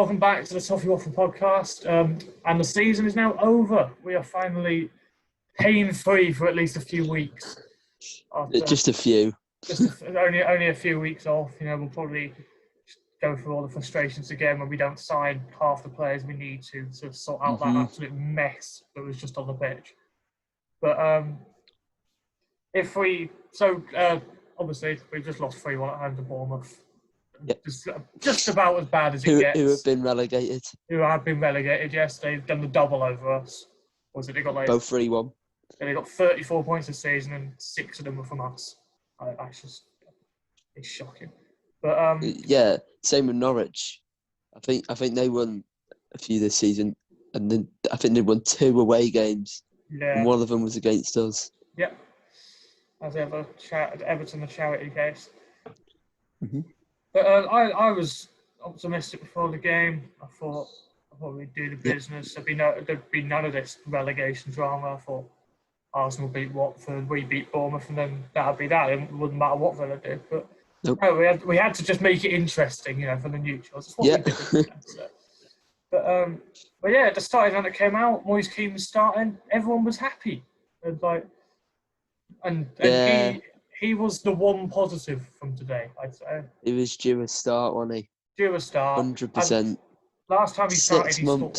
welcome back to the Toffee Waffle podcast. And the season is now over. We are finally pain-free for at least a few weeks. Just a few. Only a few weeks off. We'll probably go through all the frustrations again when we don't sign half the players we need to sort out that absolute mess that was just on the pitch. But obviously we've just lost 3-1 at home to Bournemouth. Yep. Just about as bad as it gets. Who have been relegated. Who have been relegated, yes. They've done the double over us. They got both 3-1. They got 34 points this season and 6 of them were from us. It's shocking. But yeah, same with Norwich. I think they won a few this season, and then I think they won 2 away games. Yeah. And one of them was against us. Yep. As ever, Everton, the charity case. Mm-hmm. But I was optimistic before the game. I thought we'd do the business. There'd be none of this relegation drama. I thought Arsenal beat Watford, we beat Bournemouth, and then that'd be that. It wouldn't matter what Villa did. But nope. No, we had to just make it interesting, for the neutrals. That's what we did. But yeah, at the starting when it came out, Moise Keane was starting. Everyone was happy. And he was the one positive from today, I'd say. He was due a start, wasn't he? Due a start. 100%. Last time he started, he scored.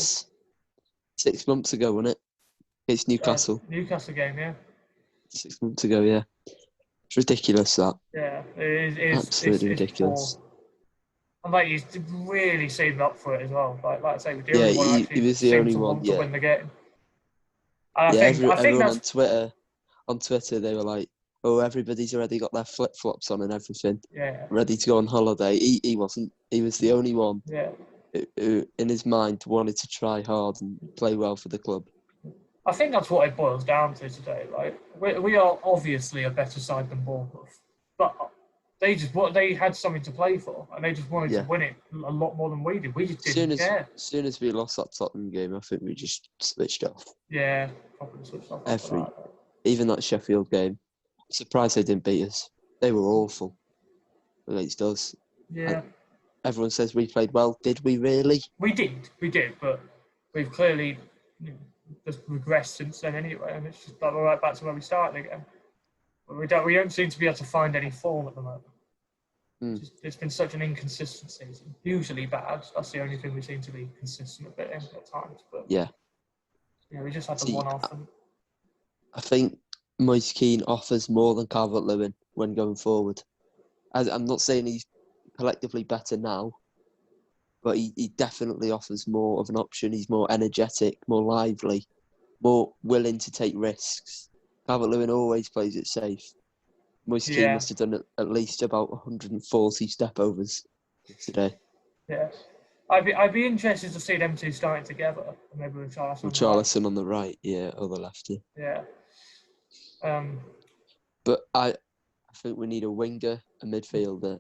6 months ago, wasn't it? It's Newcastle. Newcastle game, yeah. 6 months ago, yeah. It's ridiculous, that. Yeah, it is. Absolutely ridiculous. And he's really seemed up for it as well. Like I say, he was the only one to win the game. And everyone on Twitter, they were like, "Oh, everybody's already got their flip-flops on and everything, ready to go on holiday." He wasn't. He was the only one who, in his mind, wanted to try hard and play well for the club. I think that's what it boils down to today. We are obviously a better side than Bournemouth, but they had something to play for, and they just wanted to win it a lot more than we did. We just didn't care. As soon as we lost that Tottenham game, I think we just switched off. Yeah, probably switched off. Even that Sheffield game, I'm surprised they didn't beat us. They were awful against us. Yeah. And everyone says we played well. Did we really? We did, but we've clearly just regressed since then anyway, and it's just we're right back to where we started again. But we don't seem to be able to find any form at the moment. It's been such an inconsistent season. Usually bad. That's the only thing we seem to be consistent a bit in at times. But we just had the one-off. I think Moise Keane offers more than Calvert-Lewin when going forward. I'm not saying he's collectively better now, but he definitely offers more of an option. He's more energetic, more lively, more willing to take risks. Calvert-Lewin always plays it safe. Moise Keane must have done at least about 140 step-overs today. Yeah. I'd be interested to see them two starting together. Maybe with Charlison. With Charlison on the right, or the left, Yeah. But I think we need a winger, a midfielder,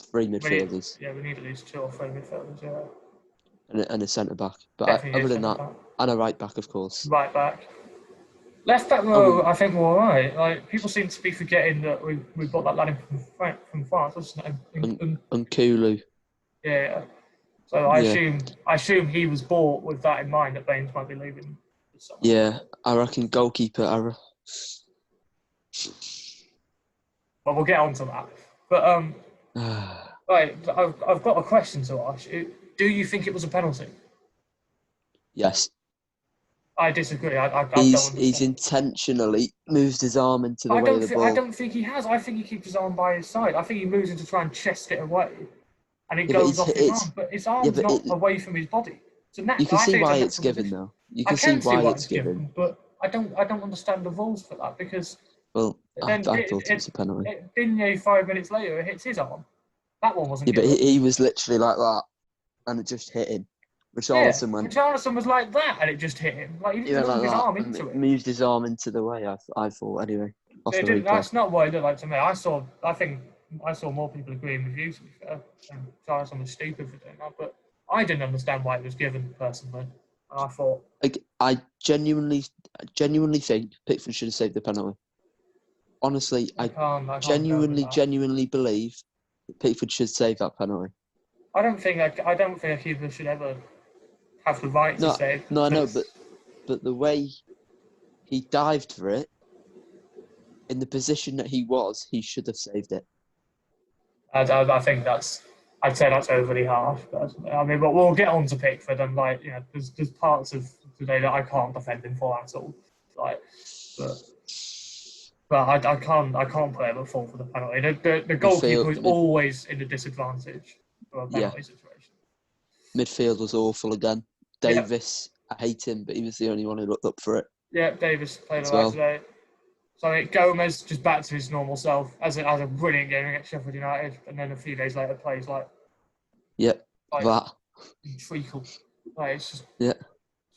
3 midfielders. We need at least 2 or 3 midfielders, yeah. And a centre-back. But other than that, and a right-back, of course. Right-back. Left-back row, I think we're all right. People seem to be forgetting that we got that lad in from France, wasn't it? Nkulu. Yeah. So I assume he was bought with that in mind, that Baines might be leaving. Yeah, I reckon goalkeeper. Well, we'll get on to that. But right, I've got a question to ask you. Do you think it was a penalty? Yes. I disagree. He's intentionally moved his arm into the way of the ball. I don't think he has. I think he keeps his arm by his side. I think he moves in to try and chest it away, and it goes off his arm. But his arm's not away from his body. So you can see why it's given, though. You can see why it's given. But I don't understand the rules for that, because I thought it was a penalty. Digne 5 minutes later, it hits his arm. That one wasn't given. But he was literally like that, and it just hit him. Richarlison was like that, and it just hit him. He didn't move his arm into it. Moved his arm into the way, I thought, anyway. That's not what it looked like to me. I think I saw more people agreeing with you, to be fair. And Richarlison was stupid for doing that, but I didn't understand why it was given, personally. And I thought... I genuinely think Pickford should have saved the penalty. Honestly, I genuinely believe that Pickford should save that penalty. I don't think a keeper should ever have the right to No, save. no, I know, Because but the way he dived for it in the position that he was, he should have saved it. I think I'd say that's overly harsh. But I mean, but we'll get on to Pickford, and like, there's parts of today that I can't defend him for at all. Like, but I can't put him at fault for the penalty. The goalkeeper is Midfield, always in a disadvantage for a yeah, penalty situation. midfield was awful again. Yeah, Davis, I hate him, but he was the only one who looked up for it yeah. Davis played as alright well. today. So I mean, Gomez just back to his normal self as a brilliant game against Sheffield United, and then a few days later plays Yep, like that. treacle. Like, it's just Yeah,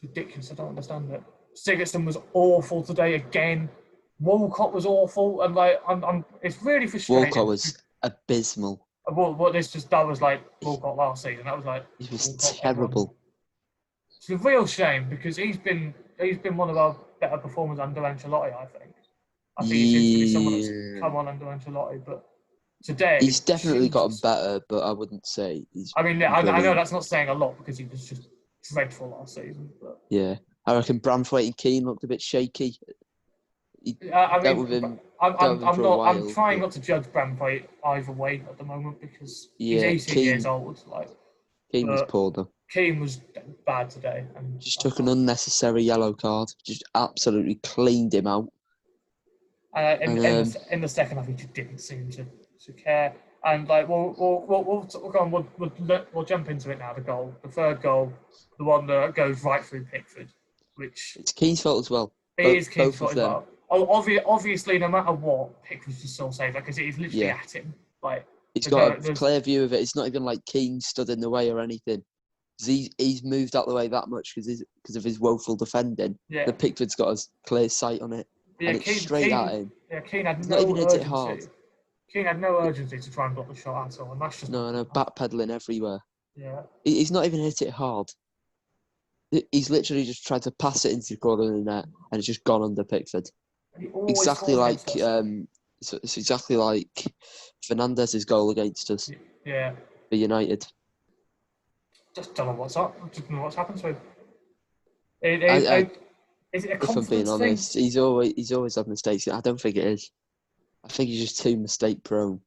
ridiculous. I don't understand it. Sigurdsson was awful today again. Walcott was awful, and like it's really frustrating. Walcott was abysmal. That was like Walcott last season. That was like He was Walcott terrible. It's a real shame because he's been one of our better performers under Ancelotti. I think he seems to be someone that's come on under Ancelotti, but today He's definitely gotten Jesus. better, but I wouldn't say he's. I mean, I know brilliant. that's not saying a lot because he was just dreadful last season. But Yeah, I reckon Branthwaite and Keane looked a bit shaky. He I dealt mean, with him, I'm for a not. while. I'm trying but not to judge Bramford either way at the moment because he's yeah, 18 years old. Keane was But poor though. Keane was bad today, and Just took an unnecessary yellow card. Just absolutely cleaned him out. in the second half, he just didn't seem to care. And like we'll jump into it now. The third goal, the one that goes right through Pickford, which It's Keane's fault as well. it is Keane's Both fault of as them. well. Obviously, no matter what, Pickford's just still safe because he's literally at him. Like He's got a clear view of it. It's not even like Keane stood in the way or anything. He's moved out the way that much because of his woeful defending. Yeah. The Pickford's got a clear sight on it, and it's straight at him. Yeah, Keane had He's no not even hit it urgency. hard. Keane had no urgency to try and block the shot at all, and that's just No, backpedaling everywhere. Yeah. He's not even hit it hard. He's literally just tried to pass it into the corner of the net, and it's just gone under Pickford. Exactly like it's exactly like Fernandez's goal against us. Yeah. For United. Just don't know what's up. Just don't know what's happened to him. Is it a confidence if I'm being honest, thing? he's always had mistakes. I don't think it is. I think he's just too mistake prone.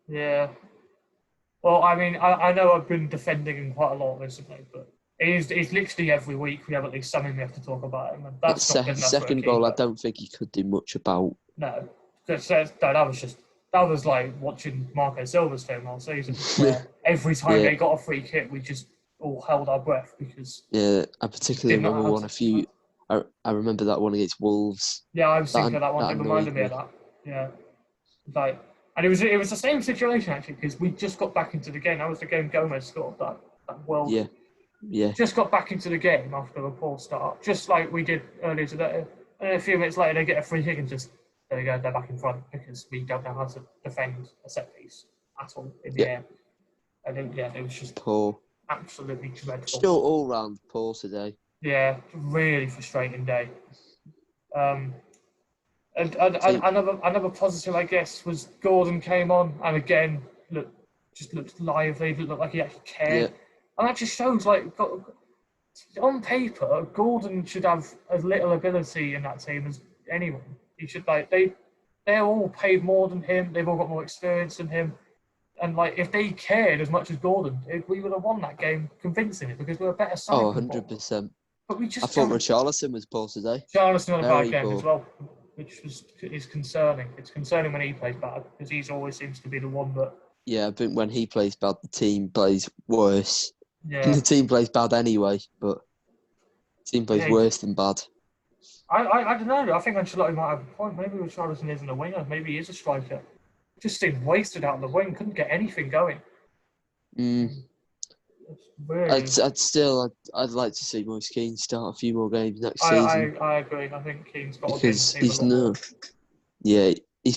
Yeah. Well, I mean, I know I've been defending him quite a lot recently, but it's literally every week we have at least something we have to talk about him, and that's not good enough second goal, I don't think he could do much about. No, that was like watching Marco Silva's film all season, where every time they got a free kick, we just all held our breath because. Yeah, I particularly remember one a few. I remember that one against Wolves. Yeah, I was thinking of that one. It reminded me of that. Yeah, and it was the same situation actually because we just got back into the game. That was the game Gomez scored that world. Yeah. Just got back into the game after a poor start, just like we did earlier today. And a few minutes later, they get a free kick and just there you go, they're back in front because we don't know how to defend a set piece at all in the air. And it was just poor, absolutely dreadful. Still all round poor today. Yeah, really frustrating day. And another positive, I guess, was Gordon came on and again looked lively, looked like he actually cared. Yeah. And that just shows, on paper, Gordon should have as little ability in that team as anyone. He should they're all paid more than him. They've all got more experience than him. And if they cared as much as Gordon, we would have won that game convincingly because we were a better side. 100%. But we just. I thought Richarlison was poor today. Richarlison had a bad game as well, which is concerning. It's concerning when he plays bad because he always seems to be the one that. Yeah, I think when he plays bad, the team plays worse. Yeah. The team plays bad anyway, but the team plays worse than bad. I don't know. I think Ancelotti might have a point. Maybe Richarlison isn't a winger. Maybe he is a striker. Just seemed wasted out on the wing. Couldn't get anything going. Really... I'd like to see Moise Keane start a few more games next season. I agree. I think Keane's got because he's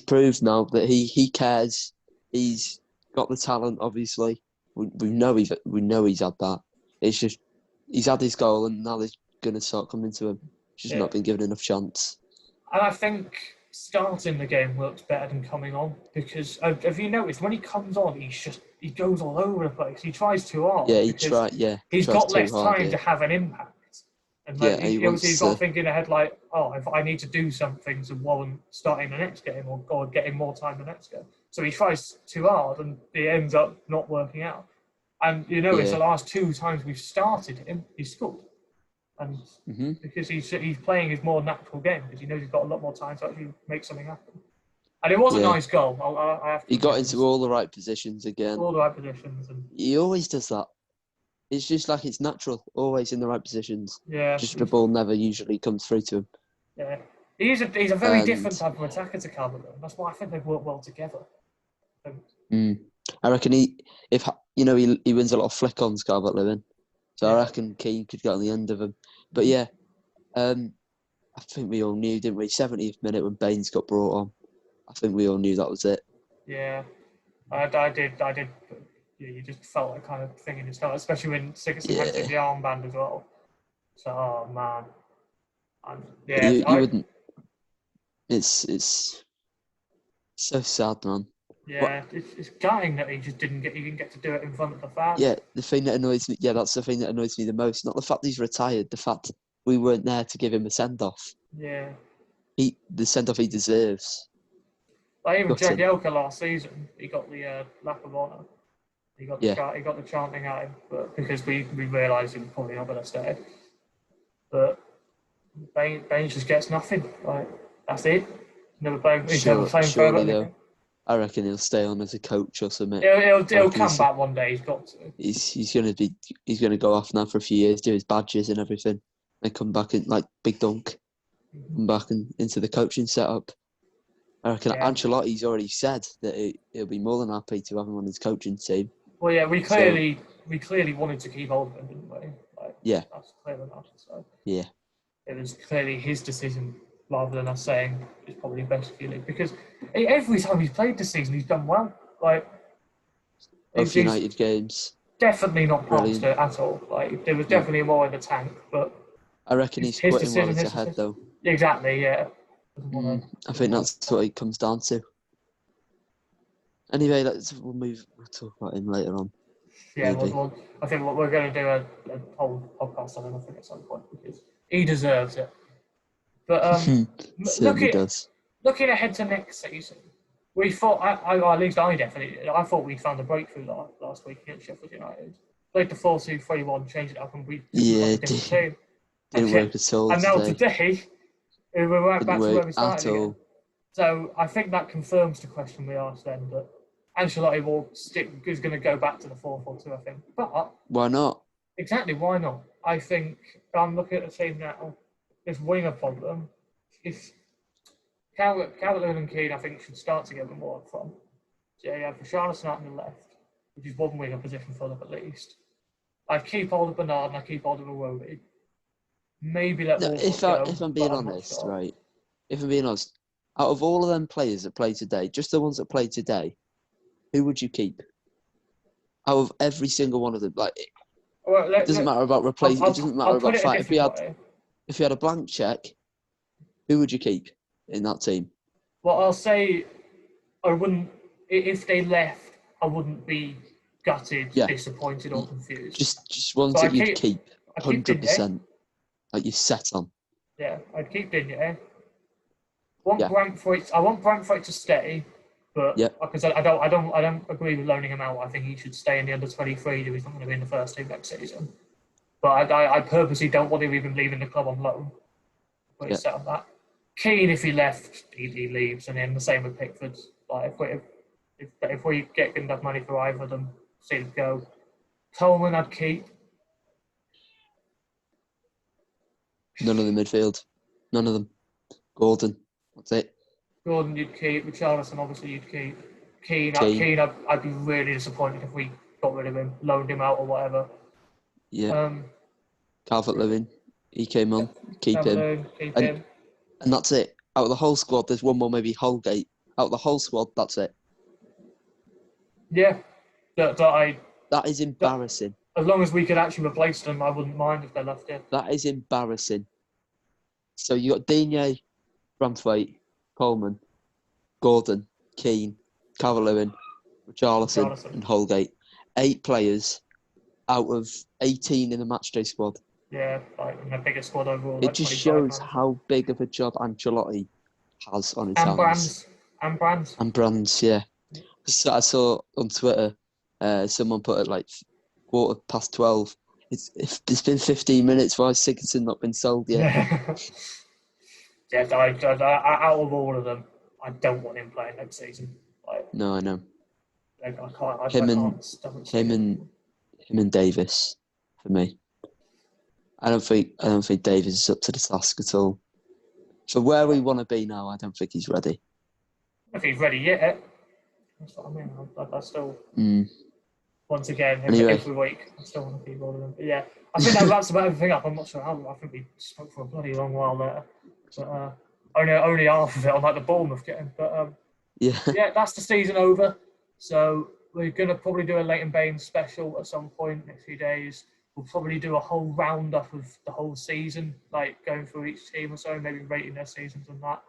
proved now that he cares. He's got the talent. Obviously, we know he's had that. It's just he's had his goal, and now they're going to start coming to him. Just not been given enough chance. And I think starting the game works better than coming on, because have you noticed when he comes on, he goes all over the place. He tries too Yeah, hard because he he's tries got too less hard. time Yeah, to have an impact. And like yeah, he obviously he's wants got to. thinking ahead like, oh, if I need to do something to warrant starting the next game or getting more time the next game. So he tries too hard and it ends up not working out. And you know, it's Yeah. the last 2 times we've started him, he scored. And Hmm. because he's playing his more natural game, because he knows he's got a lot more time to actually make something happen. And it was a Yeah. nice goal. I have to He got admit, into all the right positions again. all the right positions. And He always does that. It's just like it's natural, always in the right positions. yeah, Just the ball never usually comes through to him. yeah. He's a very different And type of attacker to Calvert. That's why I think they work well together. I reckon he wins a lot of flick-ons, Calvert-Lewin. So I reckon Keane could get on the end of him. But yeah, I think we all knew, didn't we? 70th minute when Baines got brought on. I think we all knew that was it. Yeah, I did. Yeah, you just felt that kind of thing in your stomach, especially when Sigurdsson had the armband as well. So, oh man, You wouldn't. It's so sad, man. Yeah, it's gutting that he didn't get to do it in front of the fans. Yeah, the thing that annoys me. Yeah, that's the thing that annoys me the most. Not the fact he's retired. The fact we weren't there to give him a send off. Yeah. The send off he deserves. Like even Jagielka last season, he got the lap of honour. He got the chanting at him, but because we realised he was probably not going to stay. But Baines just gets nothing. Like that's it. Never playing. He's never playing for Everton again. I reckon he'll stay on as a coach or something. He'll come back one day. He's got to. He's gonna go off now for a few years, do his badges and everything, and come back in like big dunk, come back into the coaching setup. I reckon Ancelotti's already said that he'll be more than happy to have him on his coaching team. Well, yeah, we clearly wanted to keep hold of him, didn't we? Like, yeah, that's clear enough. So yeah, it was clearly his decision rather than us saying it's probably best for you, because every time he's played this season, he's done well. Like both United games, definitely not passed it at all. Like there was definitely more in the tank, but I reckon he's quitting while it's ahead, though. Exactly, yeah. I think that's what it comes down to. Anyway, we'll talk about him later on. Yeah, I think we're going to do a whole podcast on him, I think, at some point, because he deserves it. But looking ahead to next season, we thought, at least I definitely did, I thought we'd found a breakthrough last week against Sheffield United. Played the 4-2-3-1, changed it up, and we took a different team. Didn't work at all. And now today, we're right back to where we started again. So I think that confirms the question we asked then, that Ancelotti is going to go back to the 4-4-2, I think. But why not? Exactly, why not? I think I'm looking at the team now. This winger problem, if Calvert-Lewin and Keane, I think, should start together more up front. So you have Richarlison out on the left, which is one winger position for them at least. I'd keep hold of Bernard and I'd keep hold of Iwobi. Maybe let Walcott go. If I'm being honest, right? If I'm being honest, out of all of them players that play today, just the ones that play today, who would you keep? Out of every single one of them, like it doesn't matter about replacing. It doesn't matter about fighting. If you had a blank check, who would you keep in that team? Well, I'll say I wouldn't. If they left, I wouldn't be gutted, disappointed, or confused. Just ones that you'd keep 100%. Like you're set on. Yeah, I'd keep Digne. I want Brantford to stay, but because I don't agree with loaning him out. I think he should stay in the under-23. He's not going to be in the first team next season. But I purposely don't want him even leaving the club on loan. But he's set on that. Keane, if he left, he leaves, and then the same with Pickford. Like if we get enough money for either of them, see them go. Coleman, I'd keep. None of the midfield. None of them. Gordon. That's it. Gordon, you'd keep. Richarlison, obviously, you'd keep. Keane, I'd be really disappointed if we got rid of him, loaned him out or whatever. Yeah. Calvert-Lewin, he came on. Keep him. And that's it. Out of the whole squad, there's one more, maybe Holgate. Out of the whole squad, that's it. Yeah. That is embarrassing. As long as we could actually replace them, I wouldn't mind if they left it. That is embarrassing. So you got Digne, Braithwaite, Coleman, Gordon, Keane, Calvert-Lewin, Richarlison, and Holgate. 8 players out of 18 in the matchday squad. Yeah, like in the biggest squad overall. It Like just 25 shows man. how big of a job Ancelotti has on his And hands. brands. And brands. And Brands, yeah. So I saw on Twitter, someone put it like 12:15. It's been 15 minutes. Why has Sigurdsson not been sold yet? Yeah, out of all of them, I don't want him playing next season. Like, No, I know. I can't. Him I and can't stomach him seeing and Davis for me. I don't think Davis is up to the task at all. For where we want to be now, I don't think he's ready. if he's ready yet. That's what I mean. I still, once again, every week, I still want to keep all of them. But yeah, I think that wraps about everything up. I'm not sure how. I think we spoke for a bloody long while there. But only half of it on like the Bournemouth game. But yeah, that's the season over. So we're gonna probably do a Leighton Baines special at some point next few days. We'll probably do a whole roundup of the whole season, like going through each team or so, maybe rating their seasons and that.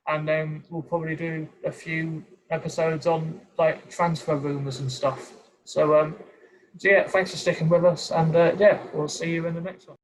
And then we'll probably do a few episodes on like transfer rumours and stuff. So yeah, thanks for sticking with us, and yeah, we'll see you in the next one.